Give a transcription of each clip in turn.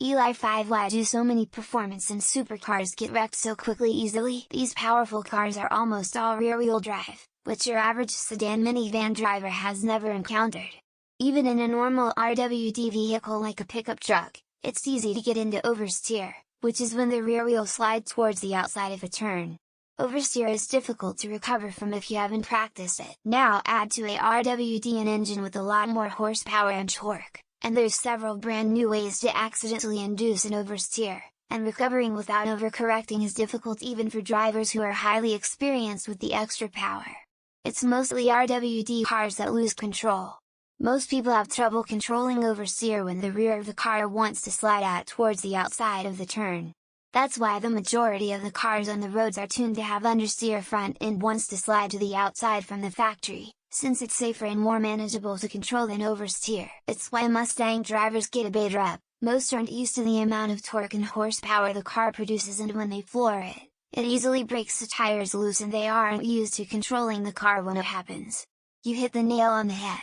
ELI5. Why do so many performance and supercars get wrecked so quickly easily? These powerful cars are almost all rear-wheel drive, which your average sedan minivan driver has never encountered. Even in a normal RWD vehicle like a pickup truck, it's easy to get into oversteer, which is when the rear wheel slides towards the outside of a turn. Oversteer is difficult to recover from if you haven't practiced it. Now add to a RWD an engine with a lot more horsepower and torque, and there's several brand new ways to accidentally induce an oversteer, and recovering without overcorrecting is difficult even for drivers who are highly experienced with the extra power. It's mostly RWD cars that lose control. Most people have trouble controlling oversteer when the rear of the car wants to slide out towards the outside of the turn. That's why the majority of the cars on the roads are tuned to have understeer front end wants to slide to the outside from the factory, since it's safer and more manageable to control than oversteer. It's why Mustang drivers get a bad rep. Most aren't used to the amount of torque and horsepower the car produces, and when they floor it, it easily breaks the tires loose and they aren't used to controlling the car when it happens. You hit the nail on the head.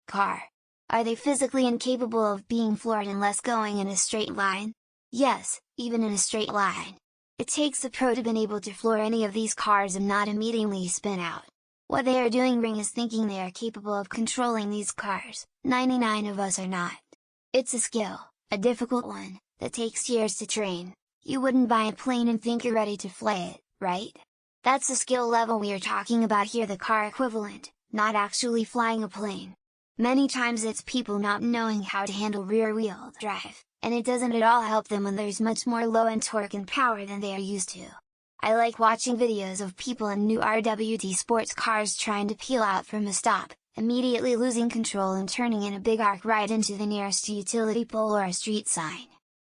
Car. Are they physically incapable of being floored unless going in a straight line? Yes, even in a straight line. It takes a pro to be able to floor any of these cars and not immediately spin out. What they are doing wrong is thinking they are capable of controlling these cars. 99 of us are not. It's a skill, a difficult one, that takes years to train. You wouldn't buy a plane and think you're ready to fly it, right? That's the skill level we are talking about here, the car equivalent, not actually flying a plane. Many times it's people not knowing how to handle rear-wheel drive, and it doesn't at all help them when there's much more low-end torque and power than they are used to. I like watching videos of people in new RWD sports cars trying to peel out from a stop, immediately losing control and turning in a big arc right into the nearest utility pole or a street sign.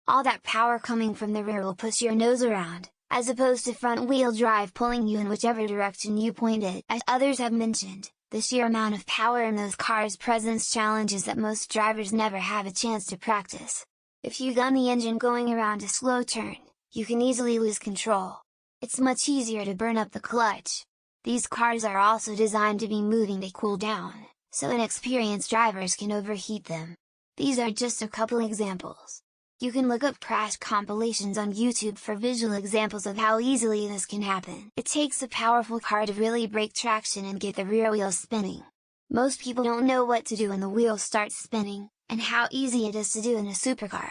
All that power coming from the rear will push your nose around, as opposed to front-wheel drive pulling you in whichever direction you point it. As others have mentioned, the sheer amount of power in those cars presents challenges that most drivers never have a chance to practice. If you gun the engine going around a slow turn, you can easily lose control. It's much easier to burn up the clutch. These cars are also designed to be moving to cool down, so inexperienced drivers can overheat them. These are just a couple examples. You can look up crash compilations on YouTube for visual examples of how easily this can happen. It takes a powerful car to really break traction and get the rear wheels spinning. Most people don't know what to do when the wheels start spinning, and how easy it is to do in a supercar.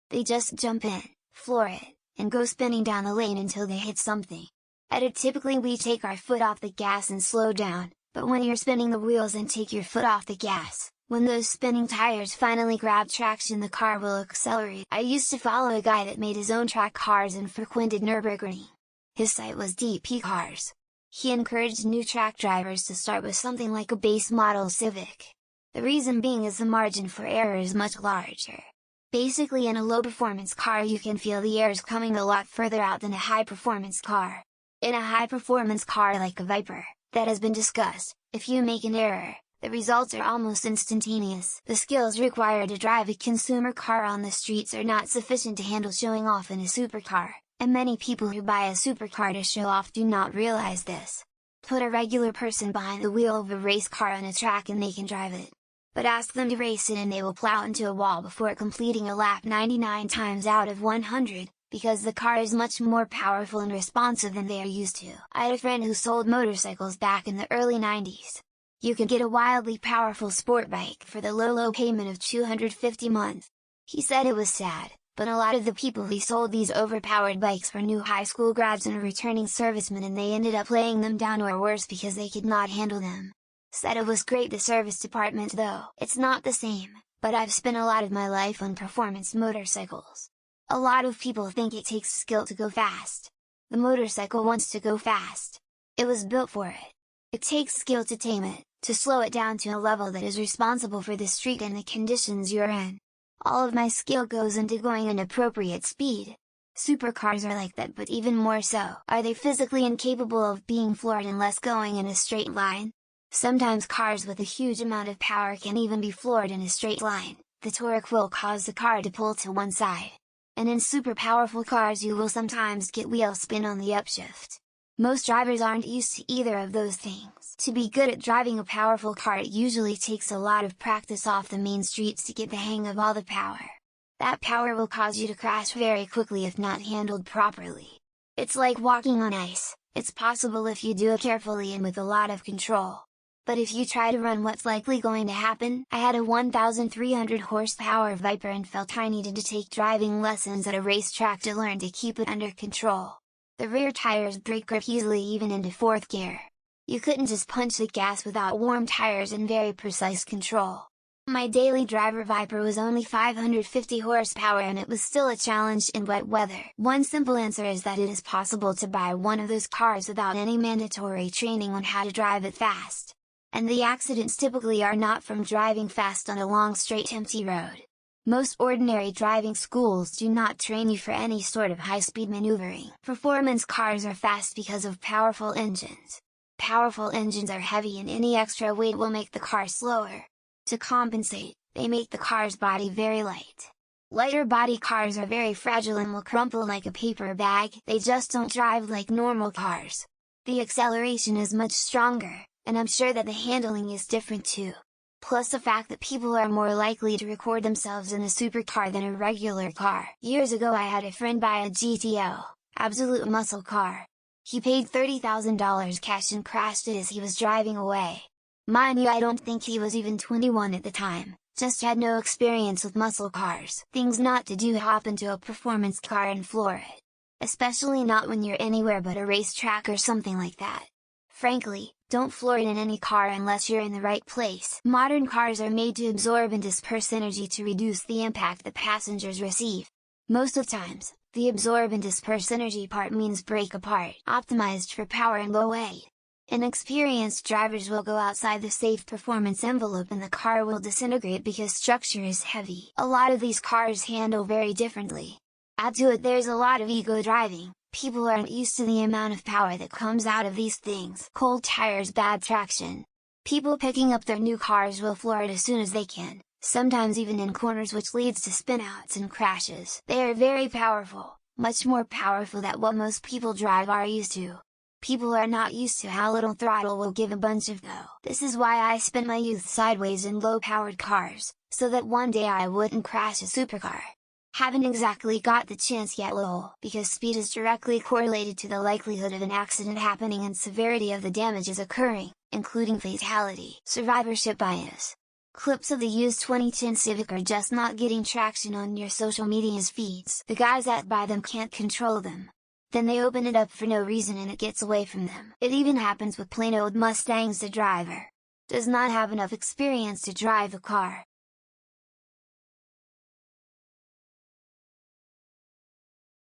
They just jump in, floor it, and go spinning down the lane until they hit something. At it typically we take our foot off the gas and slow down, but when you're spinning the wheels and take your foot off the gas, when those spinning tires finally grab traction, the car will accelerate. I used to follow a guy that made his own track cars and frequented Nürburgring. His site was DP Cars. He encouraged new track drivers to start with something like a base model Civic. The reason being is the margin for error is much larger. Basically, in a low performance car you can feel the errors coming a lot further out than a high performance car. In a high performance car like a Viper, that has been discussed, if you make an error, the results are almost instantaneous. The skills required to drive a consumer car on the streets are not sufficient to handle showing off in a supercar, and many people who buy a supercar to show off do not realize this. Put a regular person behind the wheel of a race car on a track and they can drive it. But ask them to race it and they will plow into a wall before completing a lap 99 times out of 100, because the car is much more powerful and responsive than they are used to. I had a friend who sold motorcycles back in the early 90s. You could get a wildly powerful sport bike for the low payment of $250 a month. He said it was sad, but a lot of the people he sold these overpowered bikes were new high school grads and returning servicemen, and they ended up laying them down or worse because they could not handle them. Said it was great. The service department though, it's not the same, but I've spent a lot of my life on performance motorcycles. A lot of people think it takes skill to go fast. The motorcycle wants to go fast. It was built for it. It takes skill to tame it, to slow it down to a level that is responsible for the street and the conditions you're in. All of my skill goes into going an appropriate speed. Supercars are like that, but even more so. Are they physically incapable of being floored unless going in a straight line? Sometimes cars with a huge amount of power can even be floored in a straight line. The torque will cause the car to pull to one side. And in super powerful cars you will sometimes get wheel spin on the upshift. Most drivers aren't used to either of those things. To be good at driving a powerful car, it usually takes a lot of practice off the main streets to get the hang of all the power. That power will cause you to crash very quickly if not handled properly. It's like walking on ice, it's possible if you do it carefully and with a lot of control. But if you try to run, what's likely going to happen? I had a 1,300 horsepower Viper and felt I needed to take driving lessons at a racetrack to learn to keep it under control. The rear tires break grip easily even into 4th gear. You couldn't just punch the gas without warm tires and very precise control. My daily driver Viper was only 550 horsepower and it was still a challenge in wet weather. One simple answer is that it is possible to buy one of those cars without any mandatory training on how to drive it fast. And the accidents typically are not from driving fast on a long straight empty road. Most ordinary driving schools do not train you for any sort of high-speed maneuvering. Performance cars are fast because of powerful engines. Powerful engines are heavy and any extra weight will make the car slower. To compensate, they make the car's body very light. Lighter body cars are very fragile and will crumple like a paper bag, they just don't drive like normal cars. The acceleration is much stronger, and I'm sure that the handling is different too. Plus the fact that people are more likely to record themselves in a supercar than a regular car. Years ago I had a friend buy a GTO, absolute muscle car. He paid $30,000 cash and crashed it as he was driving away. Mind you, I don't think he was even 21 at the time, just had no experience with muscle cars. Things not to do: hop into a performance car and floor it. Especially not when you're anywhere but a racetrack or something like that. Frankly, don't floor it in any car unless you're in the right place. Modern cars are made to absorb and disperse energy to reduce the impact that passengers receive. Most of the times, the absorb and disperse energy part means break apart, optimized for power and low weight. Inexperienced drivers will go outside the safe performance envelope and the car will disintegrate because structure is heavy. A lot of these cars handle very differently. Add to it there's a lot of ego driving, people aren't used to the amount of power that comes out of these things. Cold tires, bad traction. People picking up their new cars will floor it as soon as they can, sometimes even in corners, which leads to spinouts and crashes. They are very powerful, much more powerful than what most people drive are used to. People are not used to how little throttle will give a bunch of go. This is why I spent my youth sideways in low-powered cars, so that one day I wouldn't crash a supercar. Haven't exactly got the chance yet lol, because speed is directly correlated to the likelihood of an accident happening and severity of the damages occurring, including fatality. Survivorship bias. Clips of the used 2010 Civic are just not getting traction on your social media's feeds. The guys that buy them can't control them. Then they open it up for no reason and it gets away from them. It even happens with plain old Mustangs. The driver does not have enough experience to drive a car,